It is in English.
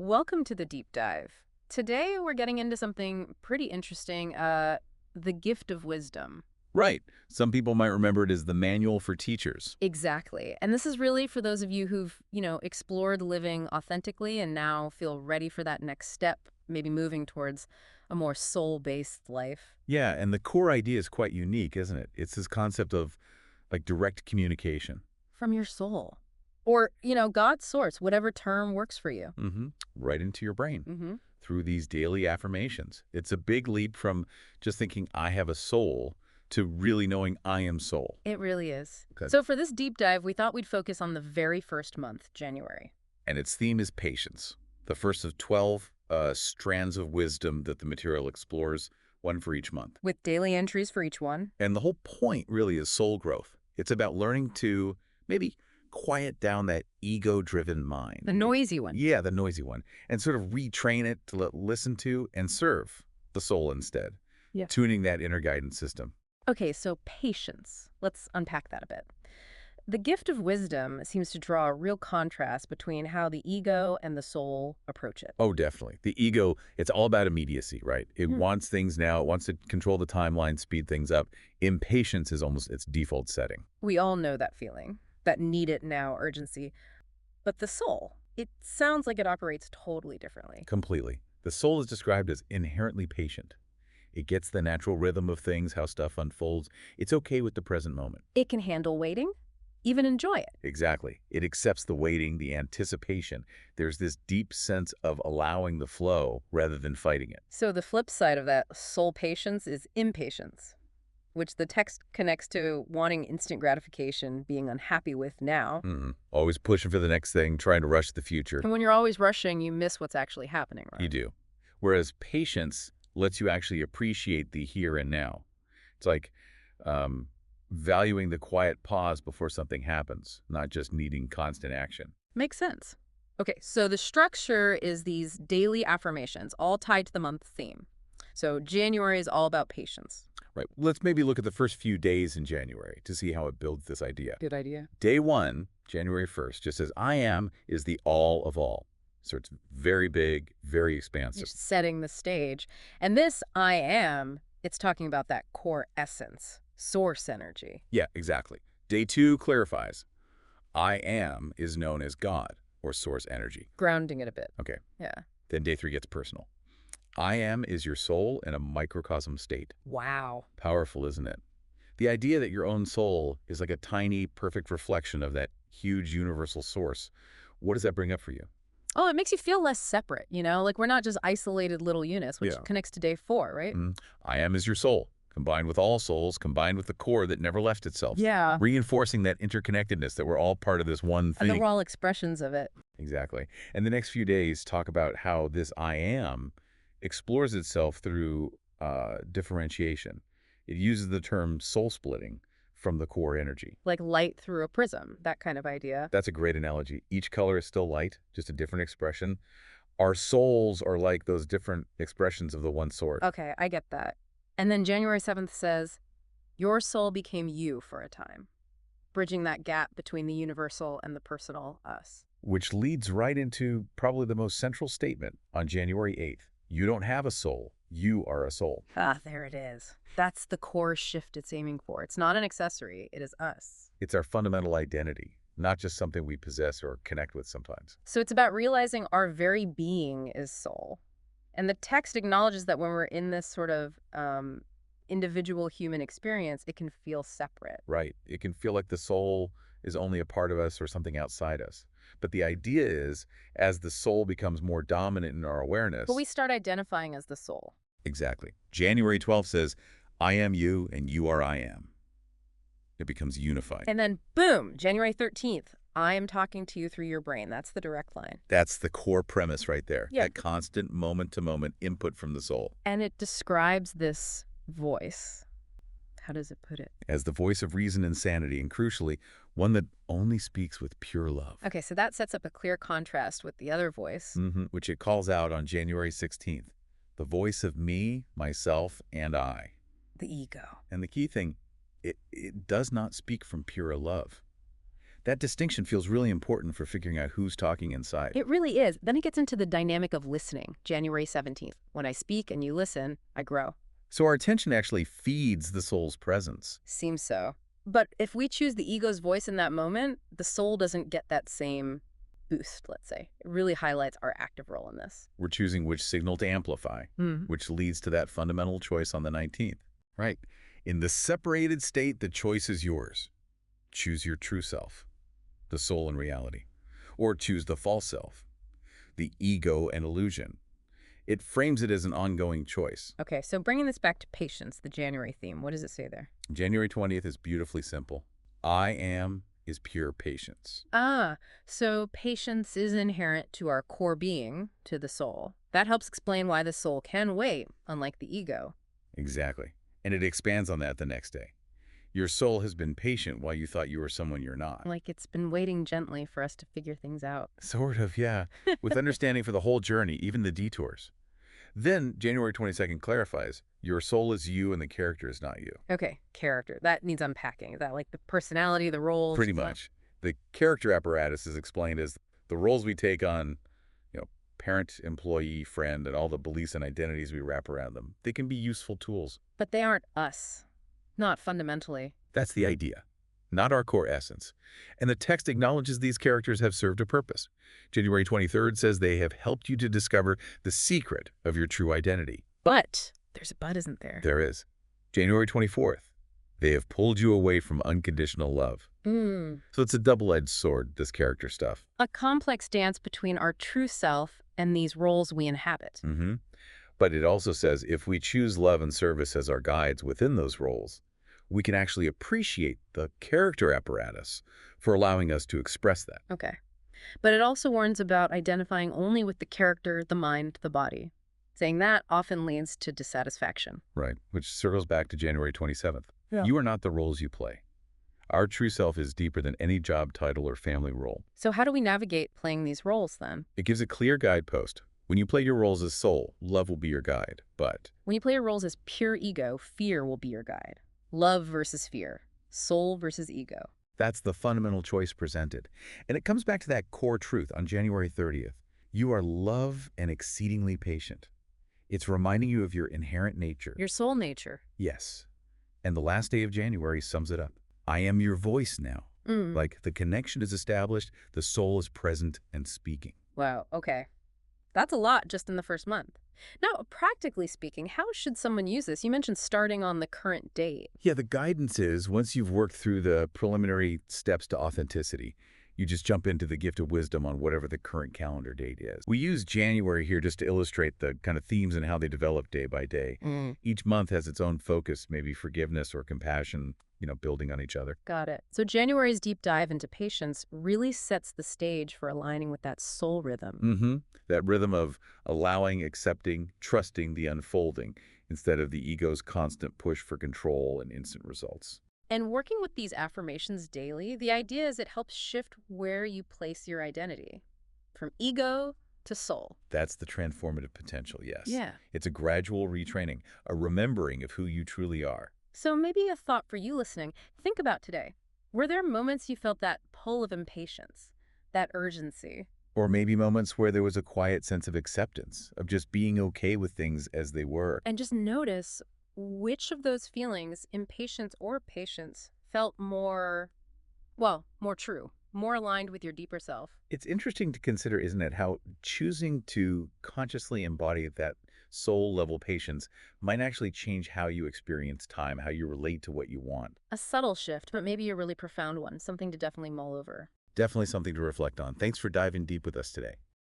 Welcome to the deep dive. Today we're getting into something pretty interesting, the gift of wisdom. Right. Some people might remember it as the manual for teachers. Exactly. And this is really for those of you who've, explored living authentically and now feel ready for that next step, maybe moving towards a more soul-based life. Yeah, and the core idea is quite unique, isn't it? It's this concept of like direct communication. From your soul. Or, God's source, whatever term works for you. Right into your brain Mm-hmm. through these daily affirmations. It's a big leap from just thinking I have a soul to really knowing I am soul. It really is. Okay. So for this deep dive, we thought we'd focus on the very first month, January. And its theme is patience. The first of 12 strands of wisdom that the material explores, one for each month. With daily entries for each one. And the whole point really is soul growth. It's about learning to maybe quiet down that ego-driven mind. The noisy one. Yeah, the noisy one. And sort of retrain it to listen to and serve the soul instead. Yeah. Tuning that inner guidance system. Okay, so patience. Let's unpack that a bit. The gift of wisdom seems to draw a real contrast between how the ego and the soul approach it. Oh, definitely. The ego, it's all about immediacy, right? It Hmm. wants things now. It wants to control the timeline, speed things up. Impatience is almost its default setting. We all know that feeling, that need it now urgency. But the soul, it sounds like it operates totally differently. Completely. The soul is described as inherently patient. It gets the natural rhythm of things, how stuff unfolds. It's okay with the present moment. It can handle waiting, even enjoy it. Exactly. It accepts the waiting, the anticipation. There's this deep sense of allowing the flow rather than fighting it. So the flip side of that soul patience is impatience, which the text connects to wanting instant gratification, being unhappy with now. Always pushing for the next thing, trying to rush the future. And when you're always rushing, you miss what's actually happening, right? You do. Whereas patience lets you actually appreciate the here and now. It's like valuing the quiet pause before something happens, not just needing constant action. Makes sense. Okay, so the structure is these daily affirmations, all tied to the month theme. So January is all about patience. Right. Let's maybe look at the first few days in January to see how it builds this idea. Good idea. Day 1, January 1st, just says, I am is the all of all. So it's very big, very expansive. You're setting the stage. And this I am, it's talking about that core essence, source energy. Yeah, exactly. Day 2 clarifies. I am is known as God or source energy. Grounding it a bit. Okay. Yeah. Then day 3 gets personal. I am is your soul in a microcosm state. Wow. Powerful, isn't it? The idea that your own soul is like a tiny, perfect reflection of that huge universal source. What does that bring up for you? Oh, it makes you feel less separate, Like we're not just isolated little units, which Yeah. connects to day 4, right? I am is your soul, combined with all souls, combined with the core that never left itself. Yeah. Reinforcing that interconnectedness, that we're all part of this one And thing. that we're all expressions of it. Exactly. And the next few days talk about how this I am explores itself through differentiation. It uses the term soul splitting from the core energy. Like light through a prism, that kind of idea. That's a great analogy. Each color is still light, just a different expression. Our souls are like those different expressions of the one source. Okay, I get that. And then January 7th says, your soul became you for a time, bridging that gap between the universal and the personal us. Which leads right into probably the most central statement on January 8th. You don't have a soul. You are a soul. Ah, there it is. That's the core shift it's aiming for. It's not an accessory. It is us. It's our fundamental identity, not just something we possess or connect with sometimes. So it's about realizing our very being is soul. And the text acknowledges that when we're in this sort of individual human experience, it can feel separate. Right. It can feel like the soul is only a part of us or something outside us. But the idea is, as the soul becomes more dominant in our awareness... But we start identifying as the soul. Exactly. January 12th says, I am you and you are I am. It becomes unified. And then, boom, January 13th, I am talking to you through your brain. That's the direct line. That's the core premise right there. Yeah. That constant moment-to-moment input from the soul. And it describes this voice. How does it put it? As the voice of reason and sanity, and crucially, one that only speaks with pure love. Okay, so that sets up a clear contrast with the other voice. Which it calls out on January 16th. The voice of me, myself, and I. The ego. And the key thing, it does not speak from pure love. That distinction feels really important for figuring out who's talking inside. It really is. Then it gets into the dynamic of listening, January 17th. When I speak and you listen, I grow. So our attention actually feeds the soul's presence. Seems so. But if we choose the ego's voice in that moment, the soul doesn't get that same boost, let's say. It really highlights our active role in this. We're choosing which signal to amplify, which leads to that fundamental choice on the 19th. Right. In the separated state, the choice is yours. Choose your true self, the soul and reality, or choose the false self, the ego and illusion. It frames it as an ongoing choice. Okay, so bringing this back to patience, the January theme, what does it say there? January 20th is beautifully simple. I am is pure patience. Ah, so patience is inherent to our core being, to the soul. That helps explain why the soul can wait, unlike the ego. Exactly. And it expands on that the next day. Your soul has been patient while you thought you were someone you're not. Like it's been waiting gently for us to figure things out. Sort of, yeah. With understanding for the whole journey, even the detours. Then, January 22nd clarifies, your soul is you and the character is not you. Okay, character. That needs unpacking. Is that like the personality, the roles? Pretty much. The character apparatus is explained as the roles we take on, parent, employee, friend, and all the beliefs and identities we wrap around them. They can be useful tools. But they aren't us. Not fundamentally. That's the idea, not our core essence. And the text acknowledges these characters have served a purpose. January 23rd says they have helped you to discover the secret of your true identity. But there's a but, isn't there? There is. January 24th, they have pulled you away from unconditional love. So it's a double-edged sword, this character stuff. A complex dance between our true self and these roles we inhabit. But it also says if we choose love and service as our guides within those roles, we can actually appreciate the character apparatus for allowing us to express that. Okay. But it also warns about identifying only with the character, the mind, the body. Saying that often leads to dissatisfaction. Right, which circles back to January 27th. Yeah. You are not the roles you play. Our true self is deeper than any job title or family role. So how do we navigate playing these roles then? It gives a clear guidepost. When you play your roles as soul, love will be your guide. But when you play your roles as pure ego, fear will be your guide. Love versus fear. Soul versus ego. that's the fundamental choice presented. And it comes back to that core truth on January 30th. You are love and exceedingly patient. It's reminding you of your inherent nature. Your soul nature. Yes. And the last day of January sums it up. I am your voice now. Like the connection is established, the soul is present and speaking. Wow, okay. That's a lot just in the first month. Now, practically speaking, how should someone use this? You mentioned starting on the current date. Yeah, the guidance is once you've worked through the preliminary steps to authenticity, you just jump into the gift of wisdom on whatever the current calendar date is. We use January here just to illustrate the kind of themes and how they develop day by day. Each month has its own focus, maybe forgiveness or compassion, building on each other. Got it. So January's deep dive into patience really sets the stage for aligning with that soul rhythm. That rhythm of allowing, accepting, trusting the unfolding instead of the ego's constant push for control and instant results. And working with these affirmations daily, the idea is it helps shift where you place your identity, from ego to soul. That's the transformative potential, yes. Yeah. It's a gradual retraining, a remembering of who you truly are. So maybe a thought for you listening. Think about today. Were there moments you felt that pull of impatience, that urgency? Or maybe moments where there was a quiet sense of acceptance, of just being okay with things as they were. And just notice which of those feelings, impatience or patience, felt more true, more aligned with your deeper self. It's interesting to consider, isn't it, how choosing to consciously embody that soul-level patience might actually change how you experience time, how you relate to what you want. A subtle shift, but maybe a really profound one, something to definitely mull over. Definitely something to reflect on. Thanks for diving deep with us today.